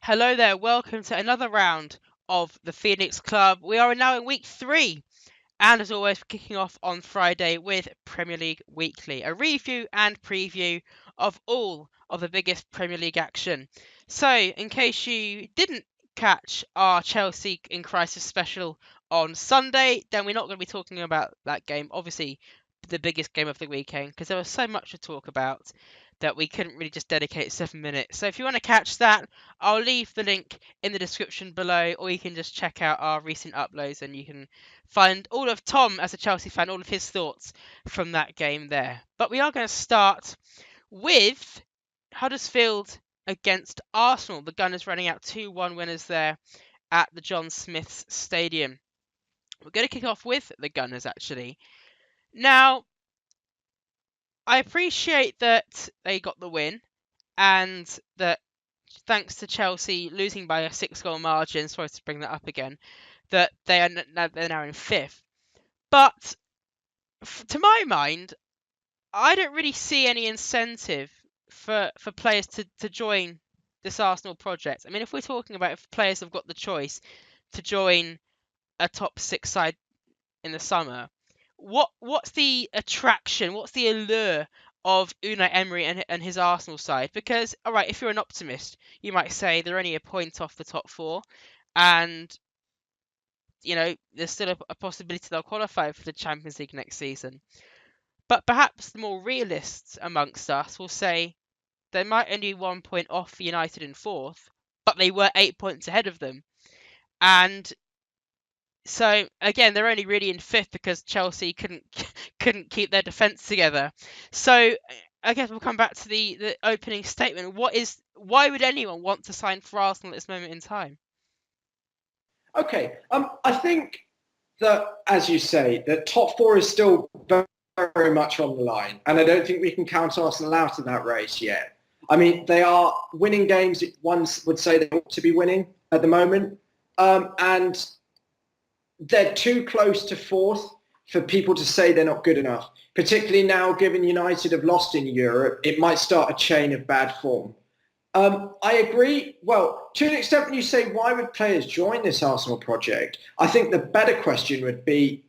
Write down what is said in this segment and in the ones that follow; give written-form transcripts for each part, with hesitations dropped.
Hello there, welcome to another round of the Phoenix Club. We are now in week 3, and as always, we're kicking off on Friday with Premier League Weekly, a review and preview of all of the biggest Premier League action. So, in case you didn't catch our Chelsea in Crisis special on Sunday, then we're not going to be talking about that game, obviously the biggest game of the weekend, because there was so much to talk about that we couldn't really just dedicate 7 minutes. So if you want to catch that, I'll leave the link in the description below, or you can just check out our recent uploads and you can find all of Tom, as a Chelsea fan, all of his thoughts from that game there. But we are going to start with Huddersfield against Arsenal. The Gunners running out 2-1 winners there at the John Smith's Stadium. We're going to kick off with the Gunners, actually. Now, I appreciate that they got the win and that thanks to Chelsea losing by a 6-goal margin, sorry to bring that up again, that they're now in 5th. But to my mind, I don't really see any incentive for players to join this Arsenal project. I mean, if we're talking about if players have got the choice to join a top 6 side in the summer, what's the attraction? What's the allure of Unai Emery and his Arsenal side? Because, all right, if you're an optimist, you might say they're only a point off the top 4, and there's still a possibility they'll qualify for the Champions League next season. But perhaps the more realists amongst us will say they might only be 1 point off United in 4th, but they were 8 points ahead of them. And so again, they're only really in 5th because Chelsea couldn't keep their defence together. So I guess we'll come back to the opening statement. Why would anyone want to sign for Arsenal at this moment in time? Okay, I think that, as you say, the top 4 is still very, very much on the line, and I don't think we can count Arsenal out of that race yet. I mean, they are winning games one would say they ought to be winning at the moment, and they're too close to 4th for people to say they're not good enough. Particularly now, given United have lost in Europe, it might start a chain of bad form. I agree. Well, to an extent, when you say why would players join this Arsenal project, I think the better question would be,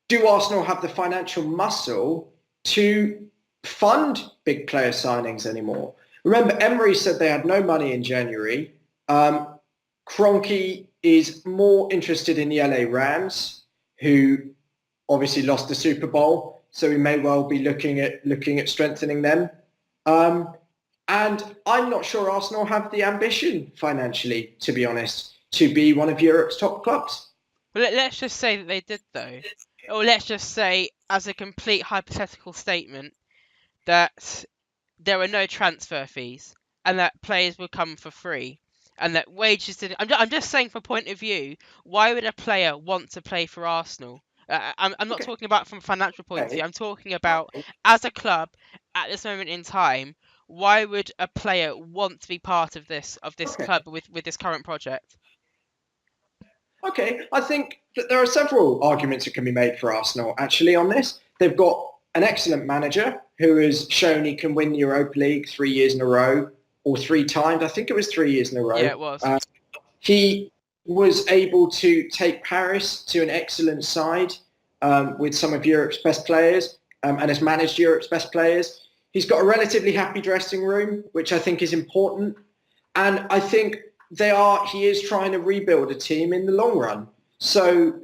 do Arsenal have the financial muscle to fund big player signings anymore? Remember, Emery said they had no money in January. Kroenke is more interested in the LA Rams, who obviously lost the Super Bowl, so we may well be looking at strengthening them. And I'm not sure Arsenal have the ambition financially, to be honest, to be one of Europe's top clubs. Well, let's just say that they did, though. Or let's just say, as a complete hypothetical statement, that there are no transfer fees and that players will come for free and that wages didn't... I'm just saying, from point of view, why would a player want to play for Arsenal? I'm not talking about from a financial point of view. I'm talking about, as a club, at this moment in time, why would a player want to be part of this club with this current project? Okay, I think that there are several arguments that can be made for Arsenal, actually, on this. They've got an excellent manager who has shown he can win the Europa League 3 years in a row, or 3 times. I think it was 3 years in a row. Yeah, it was. He was able to take Paris to an excellent side with some of Europe's best players and has managed Europe's best players. He's got a relatively happy dressing room, which I think is important. And I think he is trying to rebuild a team in the long run. So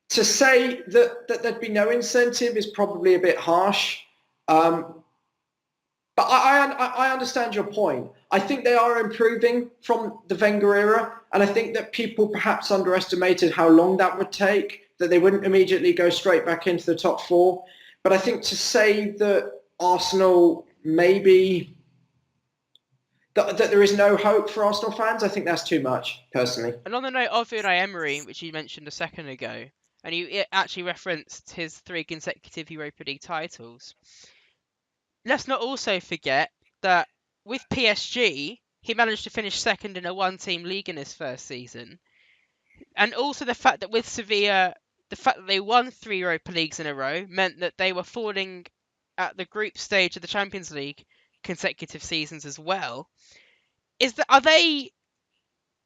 to say that there'd be no incentive is probably a bit harsh. But I understand your point. I think they are improving from the Wenger era. And I think that people perhaps underestimated how long that would take, that they wouldn't immediately go straight back into the top 4. But I think to say that Arsenal maybe... That there is no hope for Arsenal fans, I think that's too much, personally. And on the note of Unai Emery, which you mentioned a second ago, and you actually referenced his 3 consecutive Europa League titles, let's not also forget that with PSG, he managed to finish second in a 1-team league in his first season. And also the fact that with Sevilla, the fact that they won 3 Europa Leagues in a row meant that they were falling at the group stage of the Champions League consecutive seasons as well. Are they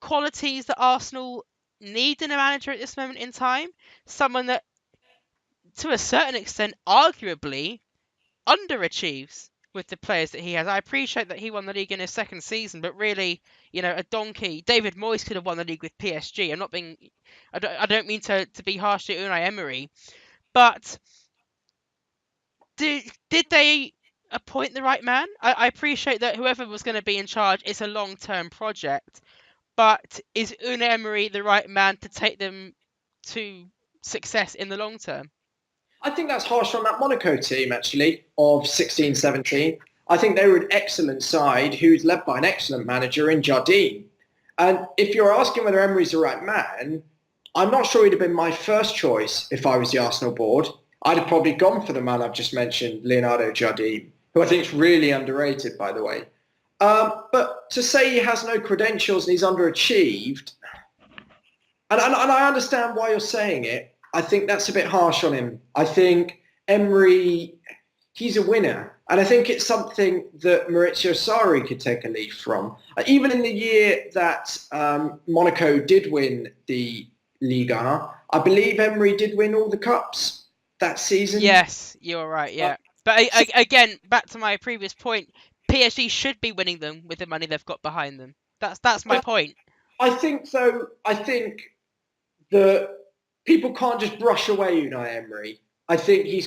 qualities that Arsenal need in a manager at this moment in time? Someone that, to a certain extent, arguably underachieves with the players that he has. I appreciate that he won the league in his second season, but really, a donkey. David Moyes could have won the league with PSG. I don't mean to be harsh to Unai Emery, but did they appoint the right man? I appreciate that whoever was going to be in charge, it's a long-term project, but is Unai Emery the right man to take them to success in the long term? I think that's harsh on that Monaco team, actually, of 16-17. I think they were an excellent side who's led by an excellent manager in Jardine. And if you're asking whether Emery's the right man, I'm not sure he'd have been my first choice if I was the Arsenal board. I'd have probably gone for the man I've just mentioned, Leonardo Jardine, who I think is really underrated, by the way. But to say he has no credentials and he's underachieved, and I understand why you're saying it, I think that's a bit harsh on him. I think Emery, he's a winner. And I think it's something that Maurizio Sarri could take a leaf from. Even in the year that Monaco did win the Liga, I believe Emery did win all the cups that season. Yes, you're right, yeah. But again, back to my previous point, PSG should be winning them with the money they've got behind them. That's my point. I think that people can't just brush away Unai Emery. I think he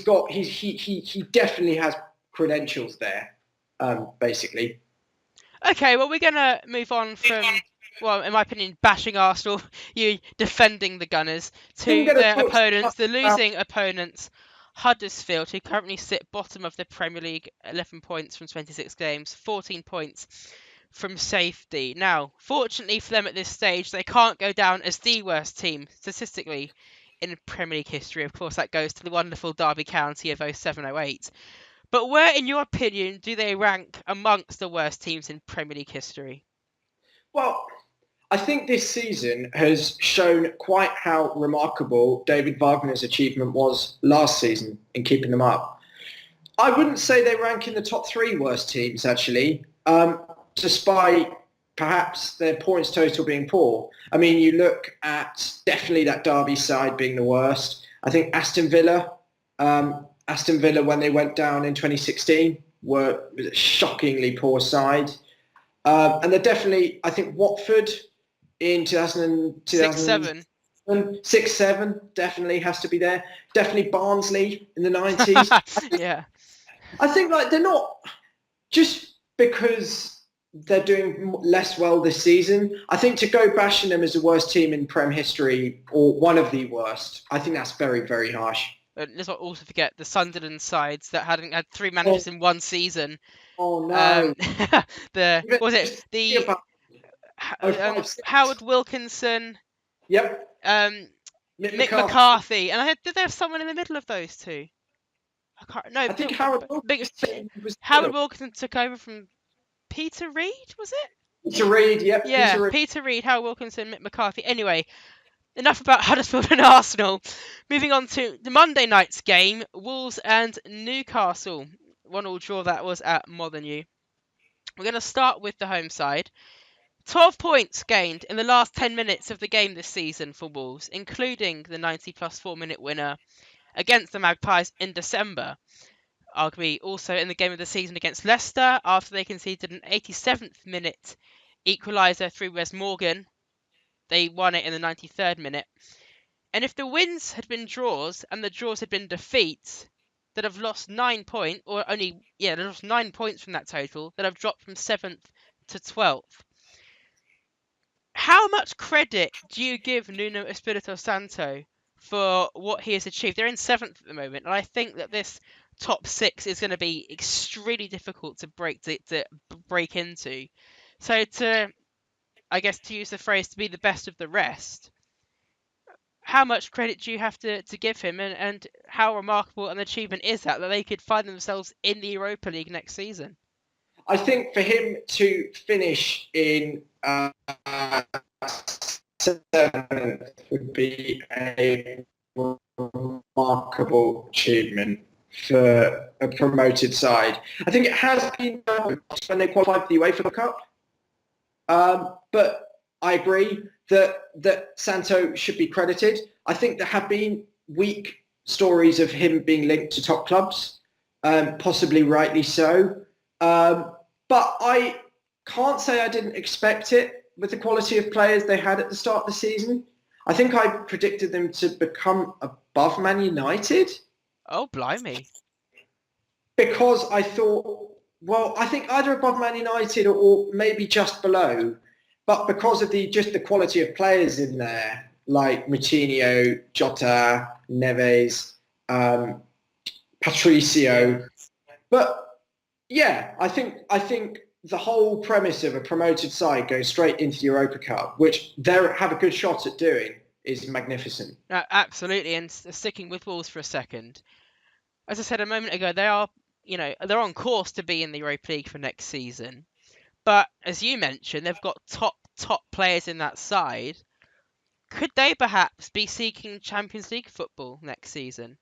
definitely has credentials there, basically. Okay, well, we're going to move on from, well, in my opinion, bashing Arsenal, you defending the Gunners, to their opponents, the losing opponents, Huddersfield, who currently sit bottom of the Premier League, 11 points from 26 games, 14 points from safety. Now, fortunately for them at this stage, they can't go down as the worst team, statistically, in Premier League history. Of course, that goes to the wonderful Derby County of 07-08. But where, in your opinion, do they rank amongst the worst teams in Premier League history? Well, I think this season has shown quite how remarkable David Wagner's achievement was last season in keeping them up. I wouldn't say they rank in the top 3 worst teams, actually, despite perhaps their points total being poor. I mean, you look at definitely that Derby side being the worst. I think Aston Villa, when they went down in 2016, were a shockingly poor side. And they're definitely, I think, Watford in 6-7. 6-7 definitely has to be there. Definitely Barnsley in the 90s. Yeah. I think they're not, just because they're doing less well this season, I think to go bashing them as the worst team in Prem history, or one of the worst, I think that's very, very harsh. Let's not also forget the Sunderland sides that hadn't had 3 managers in one season. Oh no! Howard Wilkinson? Yep. Mick McCarthy, and did they have someone in the middle of those two? I can't. No, I think Howard Wilkinson took over from Peter Reid, was it? Peter Reid, yep. Yeah, Peter Reid, Howard Wilkinson, Mick McCarthy. Anyway, enough about Huddersfield and Arsenal. Moving on to the Monday night's game, Wolves and Newcastle. 1-1 draw that was at Molineux. We're going to start with the home side. 12 points gained in the last 10 minutes of the game this season for Wolves, including the 90 plus 4 minute winner against the Magpies in December. Arguably also in the game of the season against Leicester after they conceded an 87th minute equaliser through Wes Morgan. They won it in the 93rd minute. And if the wins had been draws and the draws had been defeats, that have lost 9 points, or only, they lost 9 points from that total, that have dropped from 7th to 12th. How much credit do you give Nuno Espirito Santo for what he has achieved? They're in 7th at the moment, and I think that this top 6 is going to be extremely difficult to break into. So to use the phrase, to be the best of the rest, how much credit do you have to give him, and how remarkable an achievement is that they could find themselves in the Europa League next season? I think for him to finish in 7th would be a remarkable achievement for a promoted side. I think it has been when they qualified for the UEFA Cup. But I agree that Santo should be credited. I think there have been weak stories of him being linked to top clubs, possibly rightly so. But I can't say I didn't expect it with the quality of players they had at the start of the season. I think I predicted them to become above Man United. Oh, blimey. Because I thought, well, I think either above Man United or maybe just below. But because of the quality of players in there, like Moutinho, Jota, Neves, Patricio. But yeah, I think the whole premise of a promoted side going straight into the Europa Cup, which they have a good shot at doing, is magnificent. Absolutely, and sticking with Wolves for a second, as I said a moment ago, they are, they're on course to be in the Europa League for next season. But as you mentioned, they've got top players in that side. Could they perhaps be seeking Champions League football next season?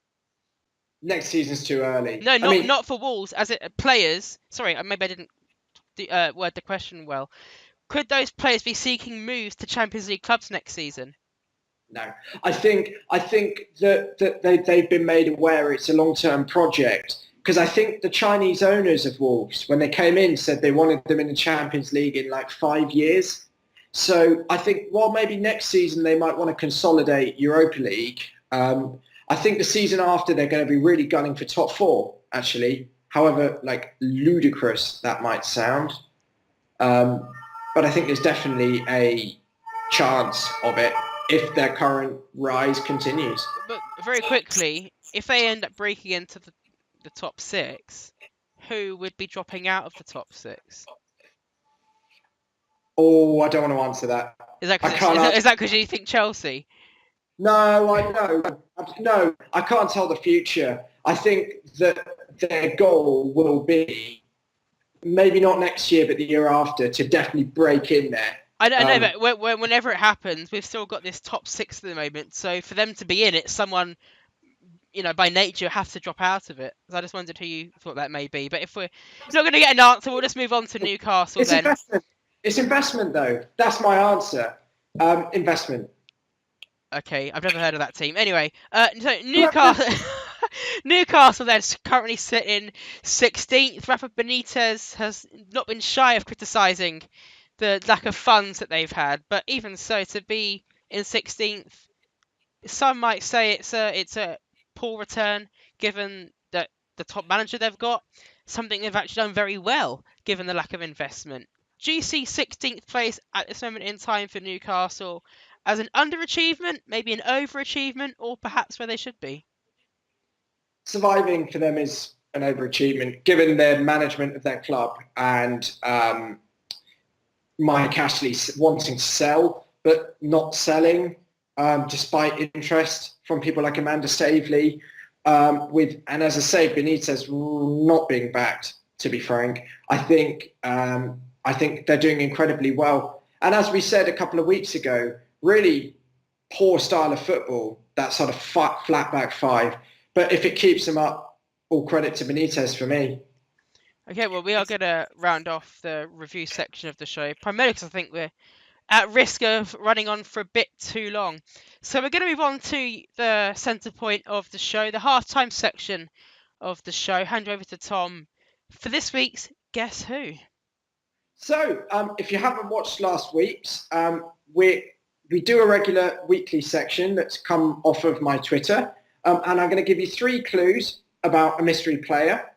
Next season's too early. No, not for Wolves. As players. Sorry, maybe I didn't word the question well. Could those players be seeking moves to Champions League clubs next season? No, I think that they've been made aware it's a long-term project, because I think the Chinese owners of Wolves, when they came in, said they wanted them in the Champions League in like 5 years. So I think, well, maybe next season they might want to consolidate Europa League. I think the season after they're going to be really gunning for top four, actually, however like ludicrous that might sound. But I think there's definitely a chance of it if their current rise continues. But very quickly, if they end up breaking into the top six, who would be dropping out of the top six? Oh, I don't want to answer that. Is that because you think Chelsea? No, I know. No, I can't tell the future. I think that their goal will be, maybe not next year, but the year after, to definitely break in there. I know, but whenever it happens, we've still got this top six at the moment. So for them to be in it, someone, by nature has to drop out of it. So I just wondered who you thought that may be. But if we're not going to get an answer, we'll just move on to Newcastle then. Investment. It's investment, though. That's my answer. Investment. Okay, I've never heard of that team. Anyway, so Newcastle then currently sit in 16th. Rafa Benitez has not been shy of criticising the lack of funds that they've had, but even so, to be in 16th, some might say it's a poor return given that the top manager they've got, something they've actually done very well given the lack of investment. Do you see 16th place at this moment in time for Newcastle as an underachievement, maybe an overachievement, or perhaps where they should be? Surviving for them is an overachievement, given their management of their club and Mike Ashley wanting to sell, but not selling, despite interest from people like Amanda Staveley, and as I say, Benitez not being backed, to be frank. I think they're doing incredibly well. And as we said a couple of weeks ago, really poor style of football, that sort of flat back five. But if it keeps them up, all credit to Benitez for me. Okay, well, we are going to round off the review section of the show, primarily because I think we're at risk of running on for a bit too long. So we're going to move on to the centre point of the show, the half-time section of the show. Hand over to Tom for this week's Guess Who? So, if you haven't watched last week's, we do a regular weekly section that's come off of my Twitter, and I'm going to give you 3 clues about a mystery player,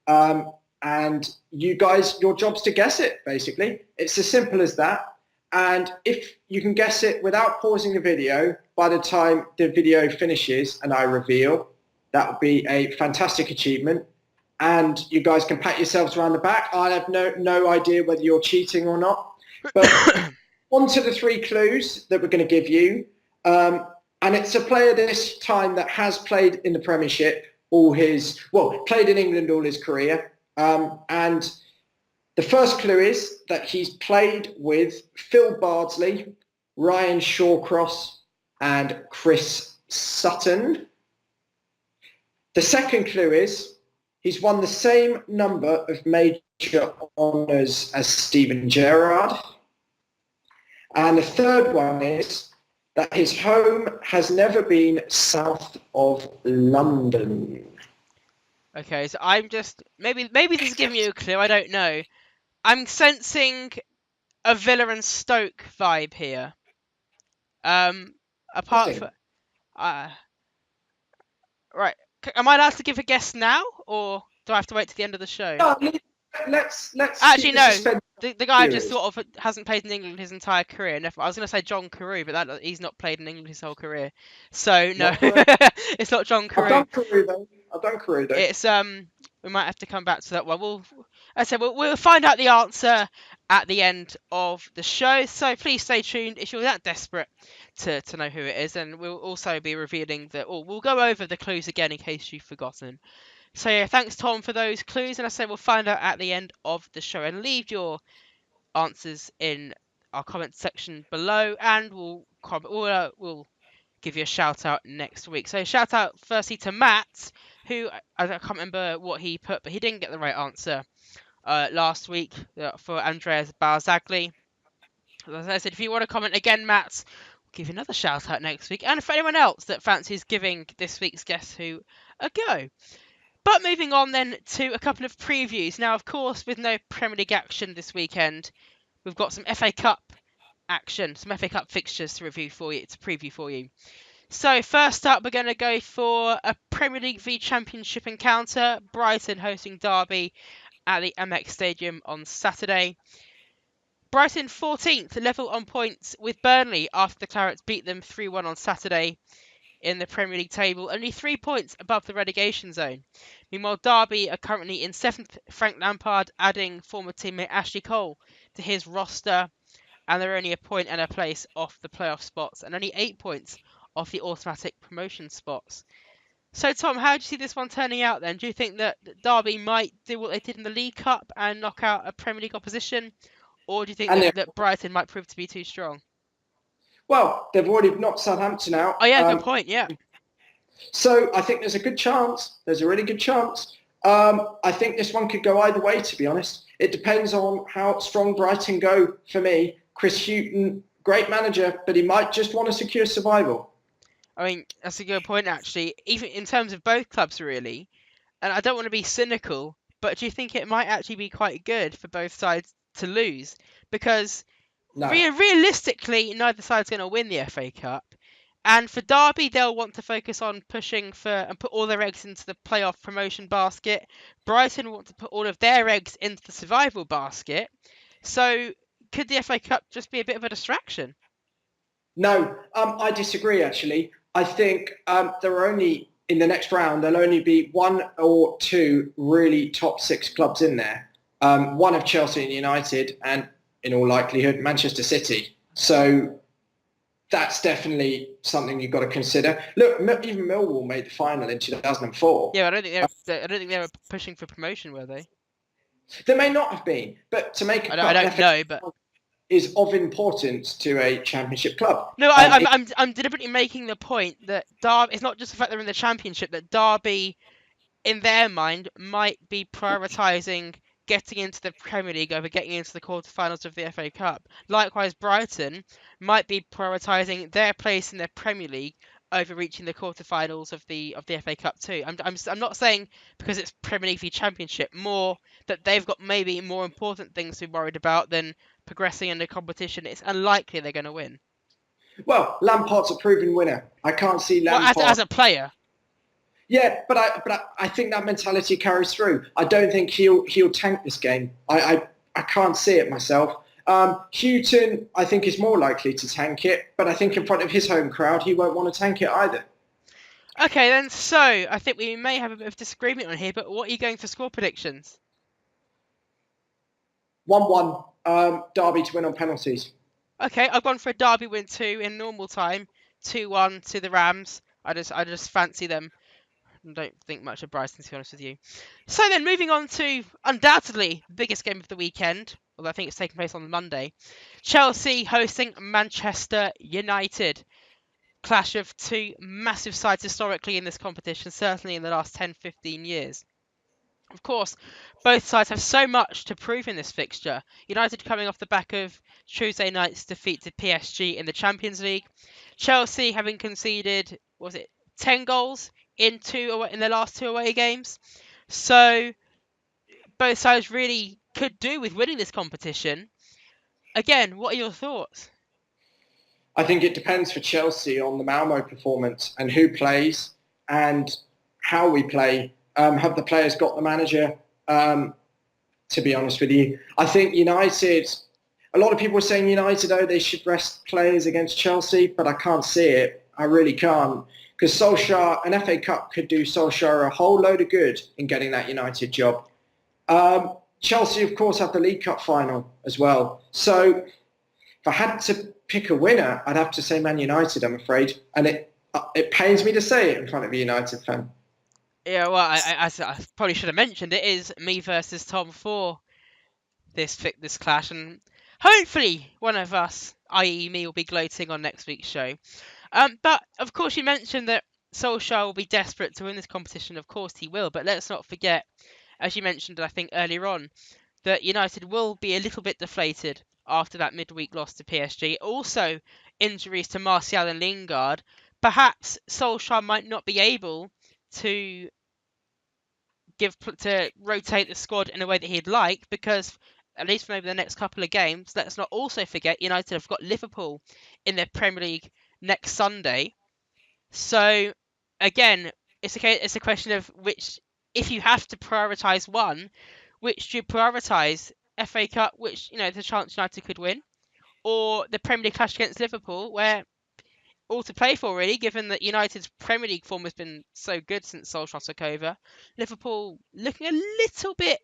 and you guys, your job's to guess it, basically. It's as simple as that, and if you can guess it without pausing the video, by the time the video finishes and I reveal, that would be a fantastic achievement. And you guys can pat yourselves around the back. I have no idea whether you're cheating or not. But on to the 3 clues that we're going to give you. And it's a player this time that has played in the Premiership played in England all his career. And the first clue is that he's played with Phil Bardsley, Ryan Shawcross, and Chris Sutton. The second clue is he's won the same number of major honours as Steven Gerrard. And the third one is that his home has never been south of London. Okay, so I'm just maybe this is giving you a clue. I don't know. I'm sensing a Villa and Stoke vibe here. Apart from uh, right, am I allowed to give a guess now, or do I have to wait to the end of the show? No, let's Actually, keep the no. suspense The guy I've just series. thought of hasn't played in England his entire career. And I was going to say John Carew, but he's not played in England his whole career. So no, Not correct. it's not John I've Carew. done Carew though. I've done Carew though. It's we might have to come back to that one. I said we'll find out the answer at the end of the show. So please stay tuned if you're that desperate to know who it is, and we'll also be revealing we'll go over the clues again in case you've forgotten. So yeah, thanks Tom for those clues, and I say we'll find out at the end of the show. And leave your answers in our comment section below, and we'll give you a shout out next week. So shout out firstly to Matt, who I can't remember what he put, but he didn't get the right answer last week for Andreas Barzagli. As I said, if you want to comment again, Matt, we'll give you another shout out next week. And for anyone else that fancies giving this week's Guess Who a go. But moving on then to a couple of previews. Now, of course, with no Premier League action this weekend, we've got some FA Cup action, some FA Cup fixtures to preview for you. So first up, we're going to go for a Premier League v Championship encounter. Brighton hosting Derby at the MX Stadium on Saturday. Brighton 14th, level on points with Burnley after the Clarets beat them 3-1 on Saturday in the Premier League table, only 3 points above the relegation zone. Meanwhile, Derby are currently in 7th, Frank Lampard adding former teammate Ashley Cole to his roster, and they're only a point and a place off the playoff spots, and only 8 points off the automatic promotion spots. So, Tom, how do you see this one turning out then? Do you think that Derby might do what they did in the League Cup and knock out a Premier League opposition? Or do you think that Brighton might prove to be too strong? Well, they've already knocked Southampton out. Oh, yeah, good point, yeah. So I think there's a good chance. There's a really good chance. I think this one could go either way, to be honest. It depends on how strong Brighton go for me. Chris Hughton, great manager, but he might just want to secure survival. I mean, that's a good point, actually. Even in terms of both clubs, really. And I don't want to be cynical, but do you think it might actually be quite good for both sides to lose? Because realistically, neither side's going to win the FA Cup. And for Derby, they'll want to focus on pushing for and put all their eggs into the playoff promotion basket. Brighton want to put all of their eggs into the survival basket. So could the FA Cup just be a bit of a distraction? No, I disagree, actually. I think there are only, in the next round, there'll only be 1 or 2 really top 6 clubs in there. One of Chelsea and United, and in all likelihood, Manchester City. So that's definitely something you've got to consider. Look, even Millwall made the final in 2004. Yeah, I don't think they were pushing for promotion, were they? They may not have been, but to make I don't know, but is of importance to a championship club. No, I'm deliberately making the point that Derby. It's not just the fact they're in the championship. That Derby, in their mind, might be prioritising getting into the Premier League over getting into the quarterfinals of the FA Cup. Likewise, Brighton might be prioritising their place in the Premier League over reaching the quarterfinals of the FA Cup too. I'm not saying because it's Premier League v Championship, more that they've got maybe more important things to be worried about than progressing in the competition. It's unlikely they're going to win. Well, Lampard's a proven winner. I can't see Lampard as a player. Yeah, but I think that mentality carries through. I don't think he'll tank this game. I can't see it myself. Hughton, I think, is more likely to tank it, but I think in front of his home crowd, he won't want to tank it either. Okay, then. So I think we may have a bit of disagreement on here, but what are you going for score predictions? 1-1, Derby to win on penalties. Okay, I've gone for a Derby win 2 in normal time, 2-1 to the Rams. I just fancy them. I don't think much of Brighton, to be honest with you. So then, moving on to undoubtedly the biggest game of the weekend, although I think it's taking place on Monday. Chelsea hosting Manchester United. Clash of 2 massive sides historically in this competition, certainly in the last 10-15 years. Of course, both sides have so much to prove in this fixture. United coming off the back of Tuesday night's defeat to PSG in the Champions League. Chelsea having conceded, what was it, 10 goals in the last two away games. So both sides really could do with winning this competition. Again, what are your thoughts? I think it depends for Chelsea on the Malmo performance and who plays and how we play. Have the players got the manager? To be honest with you, I think United. A lot of people are saying United, they should rest players against Chelsea, but I can't see it. I really can't, because Solskjaer, an FA Cup could do Solskjaer a whole load of good in getting that United job. Chelsea, of course, have the League Cup final as well. So if I had to pick a winner, I'd have to say Man United, I'm afraid. And it pains me to say it in front of a United fan. Yeah, well, I probably should have mentioned it is me versus Tom for this clash, and hopefully one of us, i.e. me, will be gloating on next week's show. But of course, you mentioned that Solskjaer will be desperate to win this competition. Of course, he will. But let's not forget, as you mentioned, I think earlier on, that United will be a little bit deflated after that midweek loss to PSG. Also, injuries to Martial and Lingard. Perhaps Solskjaer might not be able to rotate the squad in a way that he'd like, because at least for maybe the next couple of games, let's not also forget United have got Liverpool in their Premier League next Sunday. So again, it's a question of which, if you have to prioritise one, which do you prioritise? FA Cup, which there's a chance United could win, or the Premier League clash against Liverpool, where all to play for really, given that United's Premier League form has been so good since Solskjaer took over. Liverpool looking a little bit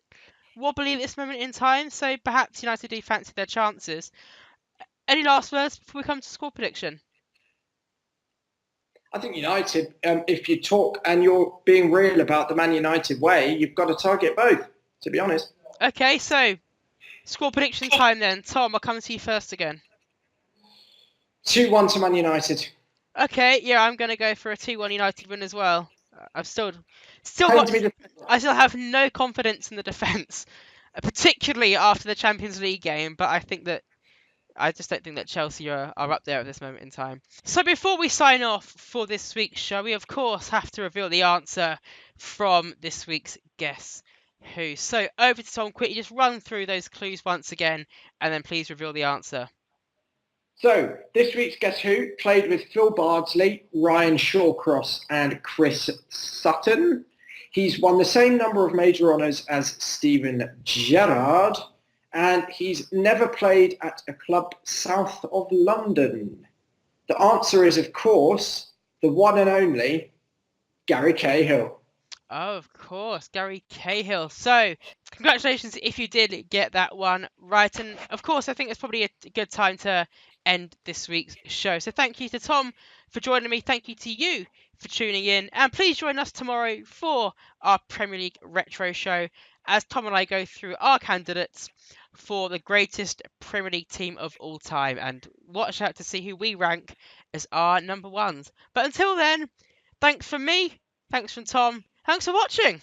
wobbly at this moment in time, so perhaps United do fancy their chances. Any last words before we come to score prediction? I think United, if you talk and you're being real about the Man United way, you've got to target both, to be honest. Okay, so score prediction time then. Tom, I'll come to you first again. 2-1 to Man United. Okay, yeah, I'm going to go for a 2-1 United win as well. I still have no confidence in the defence, particularly after the Champions League game, but I just don't think that Chelsea are up there at this moment in time. So before we sign off for this week's show, we of course have to reveal the answer from this week's Guess Who. So over to Tom quickly, just run through those clues once again, and then please reveal the answer. So this week's Guess Who played with Phil Bardsley, Ryan Shawcross and Chris Sutton. He's won the same number of major honours as Steven Gerrard, and he's never played at a club south of London. The answer is, of course, the one and only Gary Cahill. Oh, of course, Gary Cahill. So, congratulations if you did get that one right. And, of course, I think it's probably a good time to end this week's show. So, thank you to Tom for joining me. Thank you to you for tuning in. And please join us tomorrow for our Premier League Retro Show as Tom and I go through our candidates for the greatest Premier League team of all time. And watch out to see who we rank as our number ones. But until then, thanks from me. Thanks from Tom. Thanks for watching.